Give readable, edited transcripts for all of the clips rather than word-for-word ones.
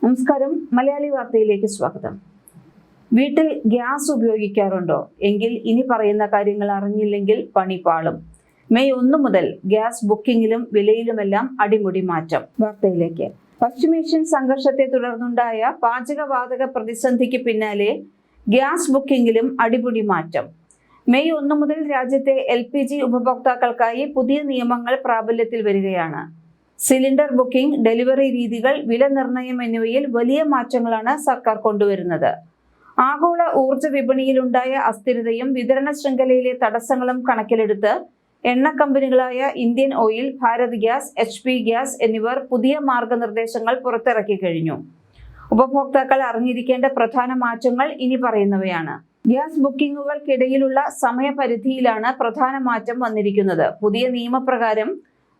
നമസ്കാരം, മലയാളി വാർത്തയിലേക്ക് സ്വാഗതം. വീട്ടിൽ ഗ്യാസ് ഉപയോഗിക്കാറുണ്ടോ? എങ്കിൽ ഇനി പറയുന്ന കാര്യങ്ങൾ അറിഞ്ഞില്ലെങ്കിൽ പണി പാളും. മെയ് 1 മുതൽ ഗ്യാസ് ബുക്കിംഗിലും വിലയിലുമെല്ലാം അടിമുടി മാറ്റം. വാർത്തയിലേക്ക്. പശ്ചിമേഷ്യൻ സംഘർഷത്തെ തുടർന്നുണ്ടായ പാചകവാതക പ്രതിസന്ധിക്ക് പിന്നാലെ ഗ്യാസ് ബുക്കിംഗിലും അടിമുടി മാറ്റം. മെയ് 1 മുതൽ രാജ്യത്തെ LPG ഉപഭോക്താക്കൾക്കായി പുതിയ നിയമങ്ങൾ പ്രാബല്യത്തിൽ വരികയാണ്. സിലിണ്ടർ ബുക്കിംഗ്, ഡെലിവറി രീതികൾ, വില നിർണ്ണയം എന്നിവയിൽ വലിയ മാറ്റങ്ങളാണ് സർക്കാർ കൊണ്ടുവരുന്നത്. ആഗോള ഊർജ്ജ വിപണിയിലുണ്ടായ അസ്ഥിരതയും വിതരണ ശൃംഖലയിലെ തടസ്സങ്ങളും കണക്കിലെടുത്ത് എണ്ണ കമ്പനികളായ Indian oil, Bharat gas, HP gas എന്നിവർ പുതിയ മാർഗനിർദ്ദേശങ്ങൾ പുറത്തിറക്കി കഴിഞ്ഞു. ഉപഭോക്താക്കൾ അറിഞ്ഞിരിക്കേണ്ട പ്രധാന മാറ്റങ്ങൾ ഇനി പറയുന്നവയാണ്. ഗ്യാസ് ബുക്കിംഗുകൾക്കിടയിലുള്ള സമയപരിധിയിലാണ് പ്രധാന മാറ്റം വന്നിരിക്കുന്നത്. പുതിയ നിയമപ്രകാരം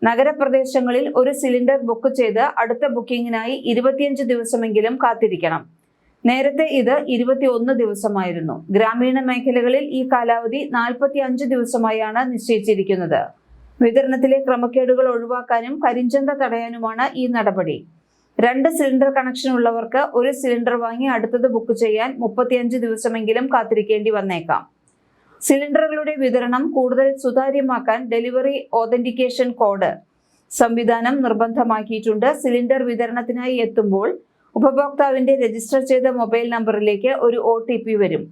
നഗരപ്രദേശങ്ങളിൽ ഒരു സിലിണ്ടർ ബുക്ക് ചെയ്ത് അടുത്ത ബുക്കിംഗിനായി 25 ദിവസമെങ്കിലും കാത്തിരിക്കണം. നേരത്തെ ഇത് 21 ദിവസമായിരുന്നു. ഗ്രാമീണ മേഖലകളിൽ ഈ കാലാവധി 45 ദിവസമായാണ് നിശ്ചയിച്ചിരിക്കുന്നത്. വിതരണത്തിലെ ക്രമക്കേടുകൾ ഒഴിവാക്കാനും കരിഞ്ചന്ത തടയാനുമാണ് ഈ നടപടി. 2 സിലിണ്ടർ കണക്ഷൻ ഉള്ളവർക്ക് ഒരു സിലിണ്ടർ വാങ്ങി അടുത്തത് ബുക്ക് ചെയ്യാൻ 35 ദിവസമെങ്കിലും കാത്തിരിക്കേണ്ടി വന്നേക്കാം. സിലിണ്ടറുകളുടെ വിതരണം കൂടുതൽ സുതാര്യമാക്കാൻ ഡെലിവറി ഓതന്റിക്കേഷൻ കോഡ് സംവിധാനം നിർബന്ധമാക്കിയിട്ടുണ്ട്. സിലിണ്ടർ വിതരണത്തിനായി എത്തുമ്പോൾ ഉപഭോക്താവിന്റെ രജിസ്റ്റർ ചെയ്ത മൊബൈൽ നമ്പറിലേക്ക് ഒരു OTP വരും.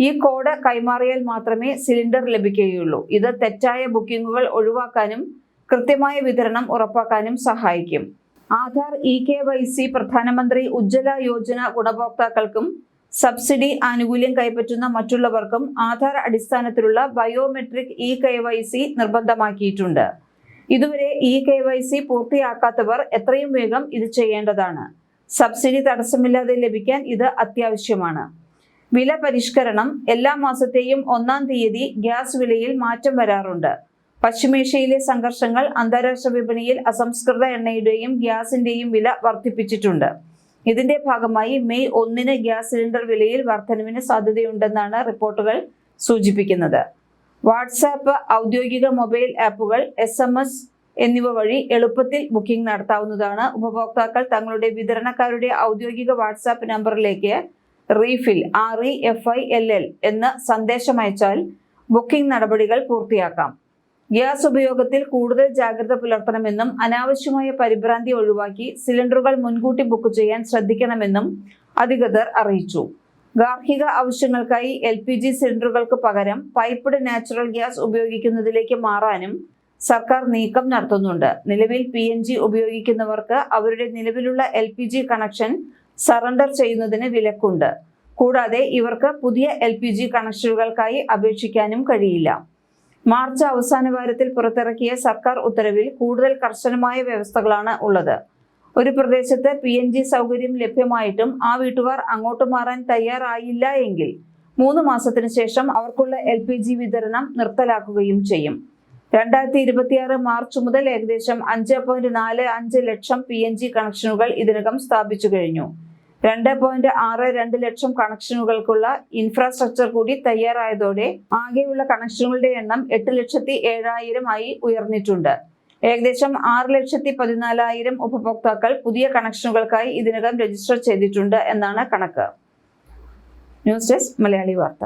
ഈ കോഡ് കൈമാറിയാൽ മാത്രമേ സിലിണ്ടർ ലഭിക്കുകയുള്ളൂ. ഇത് തെറ്റായ ബുക്കിംഗുകൾ ഒഴിവാക്കാനും കൃത്യമായ വിതരണം ഉറപ്പാക്കാനും സഹായിക്കും. ആധാർ eKYC പ്രധാനമന്ത്രി ഉജ്ജ്വല യോജന ഗുണഭോക്താക്കൾക്കും സബ്സിഡി ആനുകൂല്യം കൈപ്പറ്റുന്ന മറ്റുള്ളവർക്കും ആധാർ അടിസ്ഥാനത്തിലുള്ള ബയോമെട്രിക് eKYC നിർബന്ധമാക്കിയിട്ടുണ്ട്. ഇതുവരെ eKYC പൂർത്തിയാക്കാത്തവർ എത്രയും വേഗം ഇത് ചെയ്യേണ്ടതാണ്. സബ്സിഡി തടസ്സമില്ലാതെ ലഭിക്കാൻ ഇത് അത്യാവശ്യമാണ്. വില പരിഷ്കരണം. എല്ലാ മാസത്തെയും 1-ാം തീയതി ഗ്യാസ് വിലയിൽ മാറ്റം വരാറുണ്ട്. പശ്ചിമേഷ്യയിലെ സംഘർഷങ്ങൾ അന്താരാഷ്ട്ര വിപണിയിൽ അസംസ്കൃത എണ്ണയുടെയും ഗ്യാസിന്റെയും വില വർദ്ധിപ്പിച്ചിട്ടുണ്ട്. ഇതിന്റെ ഭാഗമായി മെയ് 1-ന് ഗ്യാസ് സിലിണ്ടർ വിലയിൽ വർധനവിന് സാധ്യതയുണ്ടെന്നാണ് റിപ്പോർട്ടുകൾ സൂചിപ്പിക്കുന്നത്. വാട്സാപ്പ്, ഔദ്യോഗിക മൊബൈൽ ആപ്പുകൾ, SMS എന്നിവ വഴി എളുപ്പത്തിൽ ബുക്കിംഗ് നടത്താവുന്നതാണ്. ഉപഭോക്താക്കൾ തങ്ങളുടെ വിതരണക്കാരുടെ ഔദ്യോഗിക വാട്സാപ്പ് നമ്പറിലേക്ക് റീഫിൽ REFILL എന്ന സന്ദേശം അയച്ചാൽ ബുക്കിംഗ് നടപടികൾ പൂർത്തിയാക്കാം. ഗ്യാസ് ഉപയോഗത്തിൽ കൂടുതൽ ജാഗ്രത പുലർത്തണമെന്നും അനാവശ്യമായ പരിഭ്രാന്തി ഒഴിവാക്കി സിലിണ്ടറുകൾ മുൻകൂട്ടി ബുക്ക് ചെയ്യാൻ ശ്രദ്ധിക്കണമെന്നും അധികൃതർ അറിയിച്ചു. ഗാർഹിക ആവശ്യങ്ങൾക്കായി LPG സിലിണ്ടറുകൾക്ക് പകരം പൈപ്പ്ഡ് നാച്ചുറൽ ഗ്യാസ് ഉപയോഗിക്കുന്നതിലേക്ക് മാറാനും സർക്കാർ നീക്കം നടത്തുന്നുണ്ട്. നിലവിൽ PNG ഉപയോഗിക്കുന്നവർക്ക് അവരുടെ നിലവിലുള്ള LPG കണക്ഷൻ സറണ്ടർ ചെയ്യുന്നതിന് വിലക്കുണ്ട്. കൂടാതെ ഇവർക്ക് പുതിയ LPG കണക്ഷനുകൾക്കായി അപേക്ഷിക്കാനും കഴിയില്ല. മാർച്ച് അവസാന വാരത്തിൽ പുറത്തിറക്കിയ സർക്കാർ ഉത്തരവിൽ കൂടുതൽ കർശനമായ വ്യവസ്ഥകളാണ് ഉള്ളത്. ഒരു പ്രദേശത്ത് PNG സൗകര്യം ലഭ്യമായിട്ടും ആ വീട്ടുകാർ അങ്ങോട്ട് മാറാൻ തയ്യാറായില്ല എങ്കിൽ 3 മാസത്തിന് ശേഷം അവർക്കുള്ള LPG വിതരണം നിർത്തലാക്കുകയും ചെയ്യും. 2026 മാർച്ച് മുതൽ ഏകദേശം 5.45 ലക്ഷം PNG കണക്ഷനുകൾ ഇതിനകം സ്ഥാപിച്ചു കഴിഞ്ഞു. 2.62 ലക്ഷം കണക്ഷനുകൾക്കുള്ള ഇൻഫ്രാസ്ട്രക്ചർ കൂടി തയ്യാറായതോടെ ആകെയുള്ള കണക്ഷനുകളുടെ എണ്ണം 8,07,000 ആയി ഉയർന്നിട്ടുണ്ട്. ഏകദേശം 6,14,000 ഉപഭോക്താക്കൾ പുതിയ കണക്ഷനുകൾക്കായി ഇതിനകം രജിസ്റ്റർ ചെയ്തിട്ടുണ്ട് എന്നാണ് കണക്ക്. ന്യൂസ് ഡെസ്ക്, മലയാളി വാർത്ത.